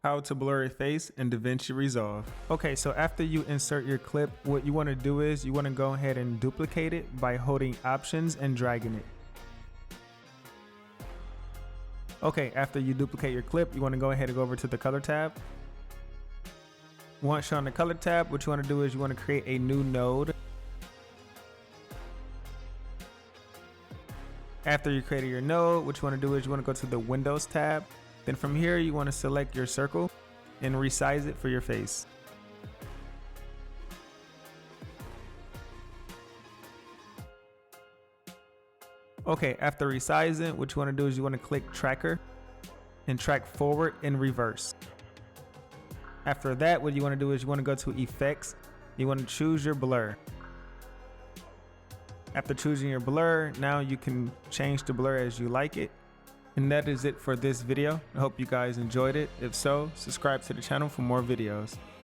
How to blur a face in DaVinci Resolve. Okay, so after you insert your clip, what you want to do is you want to go ahead and duplicate it by holding Options and dragging it. Okay, after you duplicate your clip, you want to go ahead and go over to the color tab. Once you're on the color tab, what you want to do is you want to create a new node. After you created your node, what you want to do is you want to go to the Windows tab. Then from here, you want to select your circle and resize it for your face. Okay, after resizing, what you want to do is you want to click Tracker and track forward and reverse. After that, what you want to do is you want to go to Effects. You want to choose your blur. After choosing your blur, now you can change the blur as you like it. And that is it for this video. I hope you guys enjoyed it. If so, subscribe to the channel for more videos.